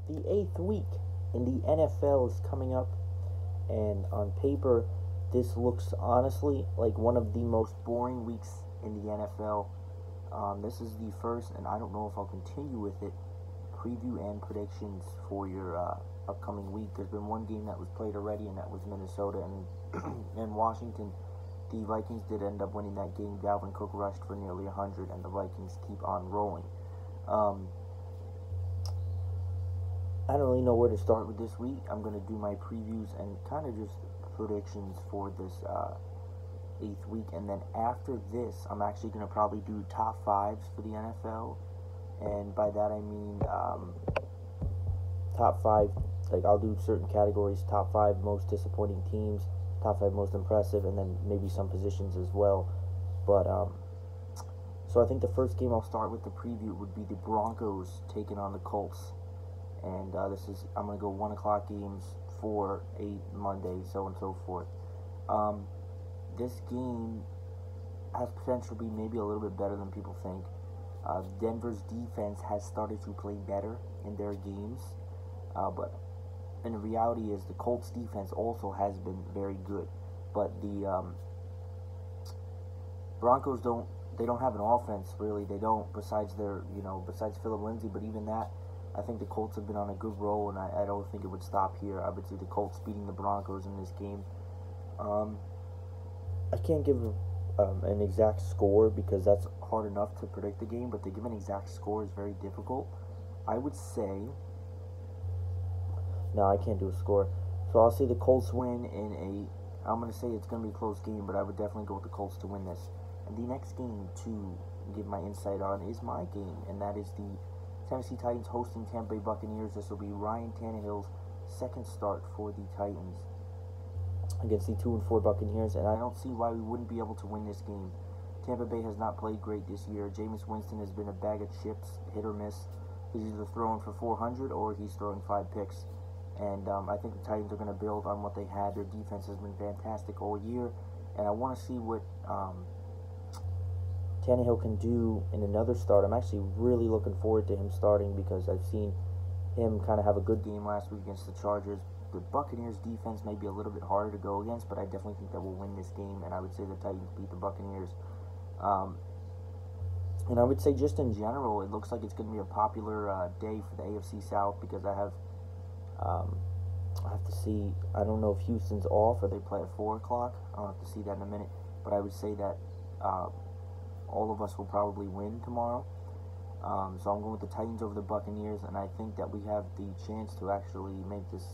The eighth week in the NFL is coming up, and on paper, this looks honestly like one of the most boring weeks in the NFL. This is the first, and I don't know if I'll continue with it, preview and predictions for your upcoming week. There's been one game that was played already, and that was Minnesota and Washington. The Vikings did end up winning that game. Dalvin Cook rushed for nearly 100, and the Vikings keep on rolling. Um, I don't really know where to start with this week. I'm going to do my previews and kind of just predictions for this eighth week. And then after this, I'm actually going to probably do top fives for the NFL. And by that I mean top five, like I'll do certain categories, top five most disappointing teams, top five most impressive, and then maybe some positions as well. But so I think the first game I'll start with the preview would be the Broncos taking on the Colts. And I'm going to go 1 o'clock games, 4, 8, Monday, so on and so forth. This game has potential to be maybe a little bit better than people think. Denver's defense has started to play better in their games, but and the reality is the Colts defense also has been very good. But the Broncos don't have an offense really. They don't, besides Philip Lindsay. But even that, I think the Colts have been on a good roll, and I don't think it would stop here. I would see the Colts beating the Broncos in this game. I can't give an exact score because that's hard enough to predict the game, but to give an exact score is very difficult. I would say, no, I can't do a score. So I'll say the Colts win I'm going to say it's going to be a close game, but I would definitely go with the Colts to win this. And the next game to give my insight on is my game, and that is the Tennessee Titans hosting Tampa Bay Buccaneers. This will be Ryan Tannehill's second start for the Titans against the 2-4 Buccaneers, and I don't see why we wouldn't be able to win this game. Tampa Bay has not played great this year. Jameis Winston has been a bag of chips, hit or miss. He's either throwing for 400 or he's throwing 5 picks. And I think the Titans are going to build on what they had. Their defense has been fantastic all year, and I want to see what Tannehill can do in another start. I'm actually really looking forward to him starting because I've seen him kind of have a good game last week against the Chargers. The Buccaneers defense may be a little bit harder to go against, but I definitely think that we'll win this game, and I would say the Titans beat the Buccaneers. And I would say just in general, it looks like it's going to be a popular day for the AFC South because I have to see, I don't know if Houston's off or they play at 4 o'clock. I'll have to see that in a minute, but I would say that all of us will probably win tomorrow. So I'm going with the Titans over the Buccaneers, and I think that we have the chance to actually make this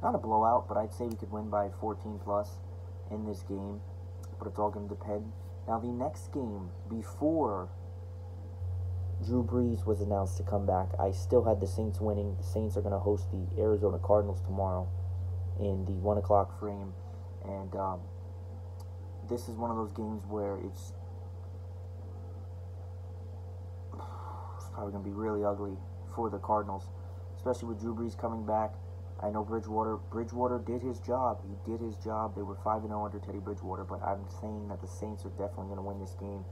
not a blowout, but I'd say we could win by 14 plus in this game, but it's all going to depend. Now the next game, before Drew Brees was announced to come back, I still had the Saints winning. The Saints are going to host the Arizona Cardinals tomorrow in the 1 o'clock frame, and this is one of those games where it's probably going to be really ugly for the Cardinals, especially with Drew Brees coming back. I know Bridgewater did his job. He did his job. They were 5-0 under Teddy Bridgewater, but I'm saying that the Saints are definitely going to win this game.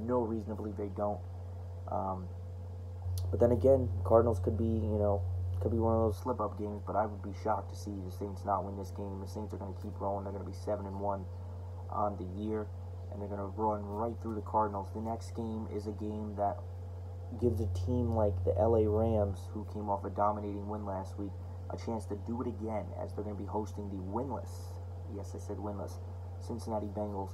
No reason to believe they don't. But then again, Cardinals could be one of those slip-up games, but I would be shocked to see the Saints not win this game. The Saints are going to keep rolling. They're going to be 7-1 on the year, and they're going to run right through the Cardinals. The next game is a game that gives a team like the LA Rams, who came off a dominating win last week, a chance to do it again, as they're going to be hosting the winless, yes, I said winless, Cincinnati Bengals,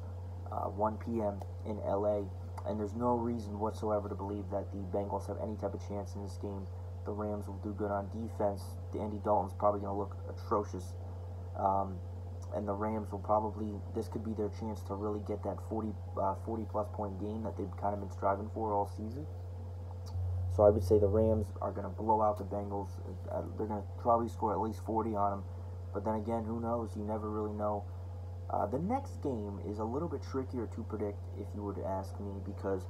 1 p.m. in LA. And there's no reason whatsoever to believe that the Bengals have any type of chance in this game. The Rams will do good on defense. Andy Dalton's probably going to look atrocious. And the Rams will probably, this could be their chance to really get that 40-plus point game that they've kind of been striving for all season. So I would say the Rams are going to blow out the Bengals. They're going to probably score at least 40 on them. But then again, who knows? You never really know. The next game is a little bit trickier to predict, if you were to ask me, because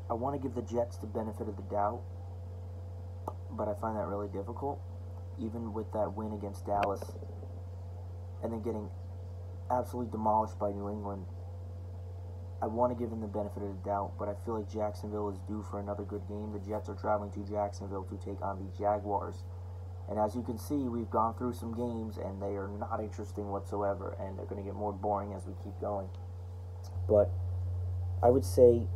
I want to give the Jets the benefit of the doubt, but I find that really difficult, even with that win against Dallas, and then getting absolutely demolished by New England. I want to give them the benefit of the doubt, but I feel like Jacksonville is due for another good game. The Jets are traveling to Jacksonville to take on the Jaguars. And as you can see, we've gone through some games, and they are not interesting whatsoever, and they're going to get more boring as we keep going. But I would say,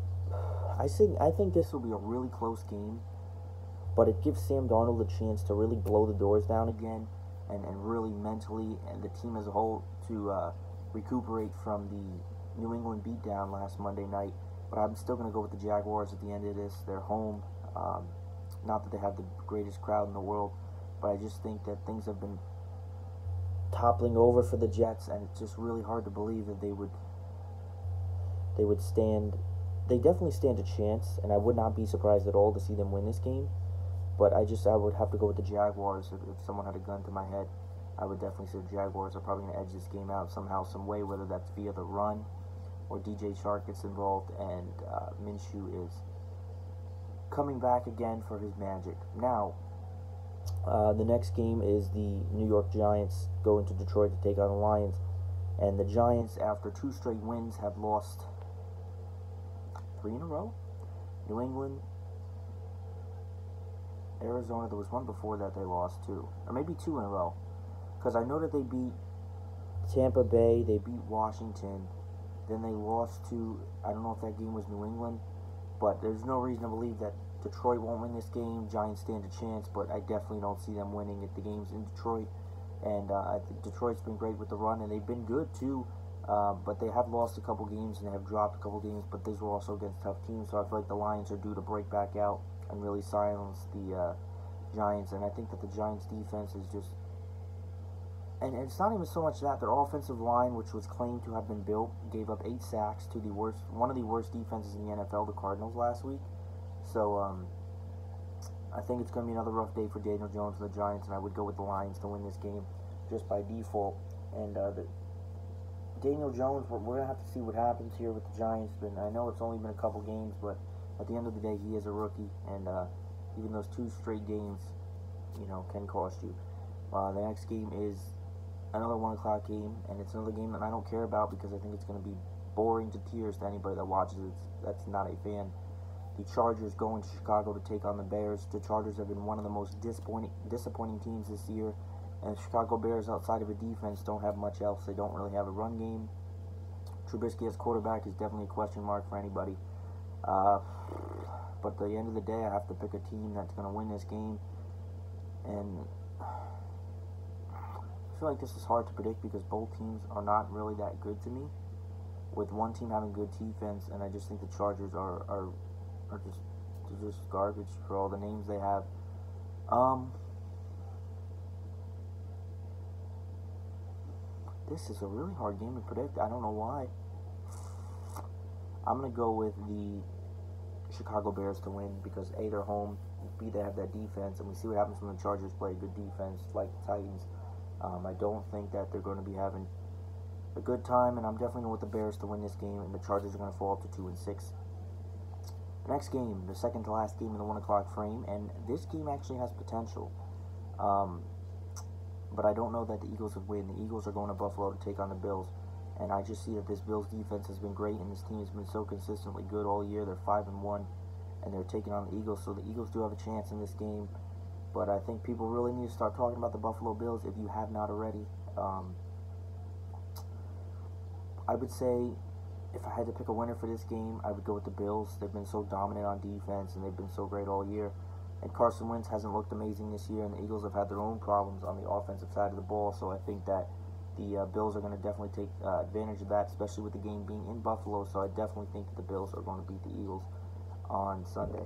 I think this will be a really close game, but it gives Sam Darnold a chance to really blow the doors down again, and really mentally, and the team as a whole, to recuperate from the New England beatdown last Monday night. But I'm still going to go with the Jaguars at the end of this. They're home. Not that they have the greatest crowd in the world, but I just think that things have been toppling over for the Jets, and it's just really hard to believe that they would stand. They definitely stand a chance, and I would not be surprised at all to see them win this game. But I would have to go with the Jaguars. If someone had a gun to my head, I would definitely say the Jaguars are probably going to edge this game out somehow, some way, whether that's via the run or DJ Chark gets involved, and Minshew is coming back again for his magic. Now, the next game is the New York Giants going to Detroit to take on the Lions. And the Giants, after 2 straight wins, have lost 3 in a row. New England, Arizona, there was one before that they lost too. Or maybe 2 in a row. Because I know that they beat Tampa Bay, they beat Washington, then they lost to, I don't know if that game was New England, but there's no reason to believe that Detroit won't win this game. Giants stand a chance, but I definitely don't see them winning at the games in Detroit. And I think Detroit's been great with the run, and they've been good too. But they have lost a couple games and they have dropped a couple games, but these were also against tough teams. So I feel like the Lions are due to break back out and really silence the Giants. And I think that the Giants' defense is just... And it's not even so much that. Their offensive line, which was claimed to have been built, gave up 8 sacks to one of the worst defenses in the NFL, the Cardinals, last week. So I think it's going to be another rough day for Daniel Jones and the Giants, and I would go with the Lions to win this game just by default. And Daniel Jones, we're going to have to see what happens here with the Giants. But I know it's only been a couple games, but at the end of the day, he is a rookie, and even those 2 straight games, can cost you. The next game is another 1 o'clock game, and it's another game that I don't care about because I think it's going to be boring to tears to anybody that watches it. That's not a fan. The Chargers going to Chicago to take on the Bears. The Chargers have been one of the most disappointing teams this year, and the Chicago Bears, outside of a defense, don't have much else. They don't really have a run game. Trubisky as quarterback is definitely a question mark for anybody. But at the end of the day, I have to pick a team that's going to win this game, and I feel like this is hard to predict because both teams are not really that good to me, with one team having good defense, and I just think the Chargers are just garbage for all the names they have. This is a really hard game to predict. I don't know why. I'm going to go with the Chicago Bears to win because A, they're home, B, they have that defense, and we see what happens when the Chargers play a good defense like the Titans. I don't think that they're going to be having a good time, and I'm definitely going with the Bears to win this game, and the Chargers are going to fall to 2-6. The next game, the second to last game in the 1 o'clock frame, and this game actually has potential. But I don't know that the Eagles would win. The Eagles are going to Buffalo to take on the Bills, and I just see that this Bills defense has been great, and this team has been so consistently good all year. They're 5-1, and they're taking on the Eagles, so the Eagles do have a chance in this game. But I think people really need to start talking about the Buffalo Bills if you have not already. I would say if I had to pick a winner for this game, I would go with the Bills. They've been so dominant on defense, and they've been so great all year. And Carson Wentz hasn't looked amazing this year, and the Eagles have had their own problems on the offensive side of the ball. So I think that the Bills are going to definitely take advantage of that, especially with the game being in Buffalo. So I definitely think that the Bills are going to beat the Eagles on Sunday.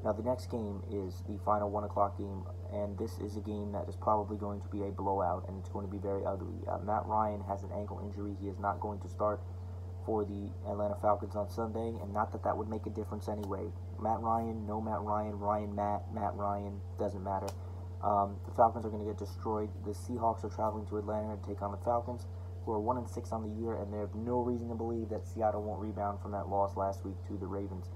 Now, the next game is the final 1 o'clock game, and this is a game that is probably going to be a blowout, and it's going to be very ugly. Matt Ryan has an ankle injury. He is not going to start for the Atlanta Falcons on Sunday, and not that that would make a difference anyway. Matt Ryan, no Matt Ryan, Matt Ryan, doesn't matter. The Falcons are going to get destroyed. The Seahawks are traveling to Atlanta to take on the Falcons, who are 1-6 on the year, and they have no reason to believe that Seattle won't rebound from that loss last week to the Ravens.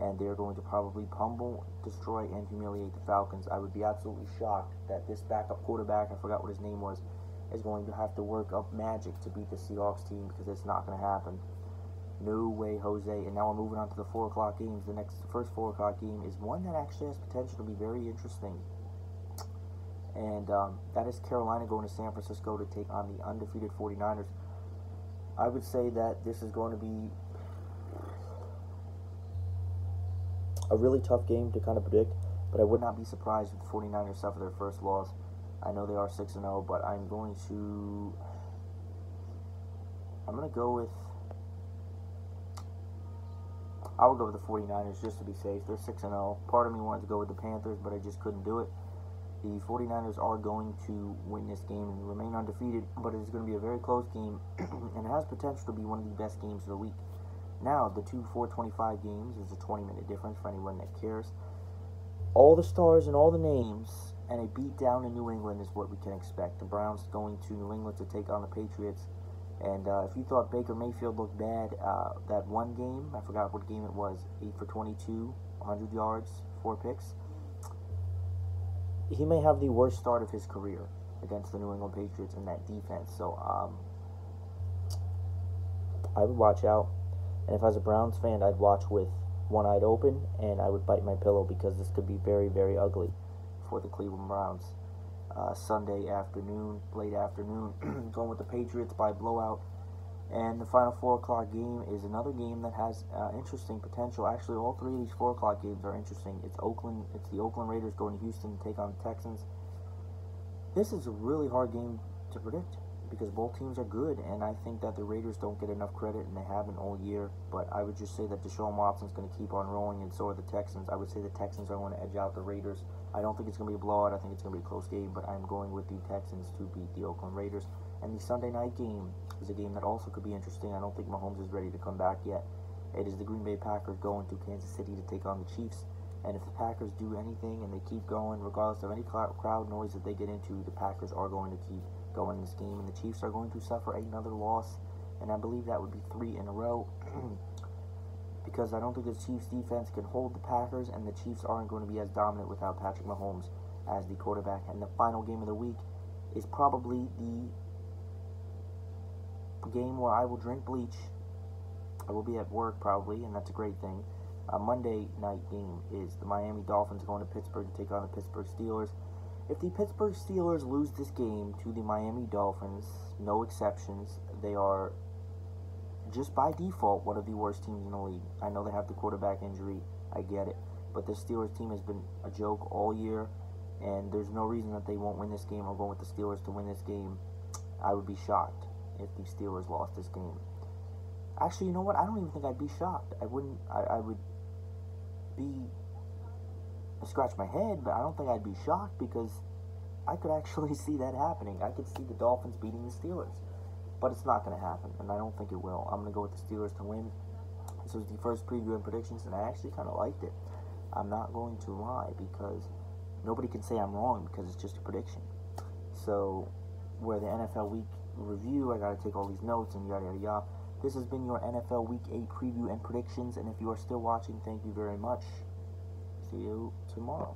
And they're going to probably pummel, destroy, and humiliate the Falcons. I would be absolutely shocked that this backup quarterback, I forgot what his name was, is going to have to work up magic to beat the Seahawks team, because it's not going to happen. No way, Jose. And now we're moving on to the 4 o'clock games. The first 4 o'clock game is one that actually has potential to be very interesting. And that is Carolina going to San Francisco to take on the undefeated 49ers. I would say that this is going to be a really tough game to kind of predict, but I would not be surprised if the 49ers suffer their first loss. I know they are 6-0, but I'm going to go with, I would go with the 49ers just to be safe. They're 6-0. Part of me wanted to go with the Panthers, but I just couldn't do it. The 49ers are going to win this game and remain undefeated, but it's going to be a very close game, and it has potential to be one of the best games of the week. Now, the two 425 games is a 20-minute difference for anyone that cares. All the stars and all the names, and a beat down in New England is what we can expect. The Browns going to New England to take on the Patriots. And if you thought Baker Mayfield looked bad, that one game, I forgot what game it was, 8 for 22, 100 yards, 4 picks. He may have the worst start of his career against the New England Patriots in that defense. So I would watch out. And if I was a Browns fan, I'd watch with one eye open, and I would bite my pillow, because this could be very, very ugly for the Cleveland Browns. Sunday afternoon, late afternoon, going with the Patriots by blowout. And the final 4 o'clock game is another game that has interesting potential. Actually, all 3 of these 4 o'clock games are interesting. It's the Oakland Raiders going to Houston to take on the Texans. This is a really hard game to predict, because both teams are good, and I think that the Raiders don't get enough credit, and they haven't all year. But I would just say that Deshaun Watson's going to keep on rolling, and so are the Texans. I would say the Texans are going to edge out the Raiders. I don't think it's going to be a blowout. I think it's going to be a close game, but I'm going with the Texans to beat the Oakland Raiders. And the Sunday night game is a game that also could be interesting. I don't think Mahomes is ready to come back yet. It is the Green Bay Packers going to Kansas City to take on the Chiefs. And if the Packers do anything and they keep going, regardless of any crowd noise that they get into, the Packers are going to keep going in this game, and the Chiefs are going to suffer another loss, and I believe that would be 3 in a row, because I don't think the Chiefs defense can hold the Packers, and the Chiefs aren't going to be as dominant without Patrick Mahomes as the quarterback. And the final game of the week is probably the game where I will drink bleach. I will be at work probably, and that's a great thing. A Monday night game is the Miami Dolphins going to Pittsburgh to take on the Pittsburgh Steelers. If the Pittsburgh Steelers lose this game to the Miami Dolphins, no exceptions, they are just by default one of the worst teams in the league. I know they have the quarterback injury, I get it, but the Steelers team has been a joke all year, and there's no reason that they won't win this game or go with the Steelers to win this game. I would be shocked if the Steelers lost this game. Actually, you know what? I don't even think I'd be shocked. I would scratch my head, but I don't think I'd be shocked, because I could actually see that happening. I could see the Dolphins beating the Steelers, but it's not going to happen, and I don't think it will. I'm going to go with the Steelers to win. This was the first preview and predictions, and I actually kind of liked it. I'm not going to lie, because nobody can say I'm wrong, because it's just a prediction. So, where the NFL Week review, I got to take all these notes and yada yada yada. This has been your NFL Week 8 preview and predictions, and if you are still watching, thank you very much. See you tomorrow.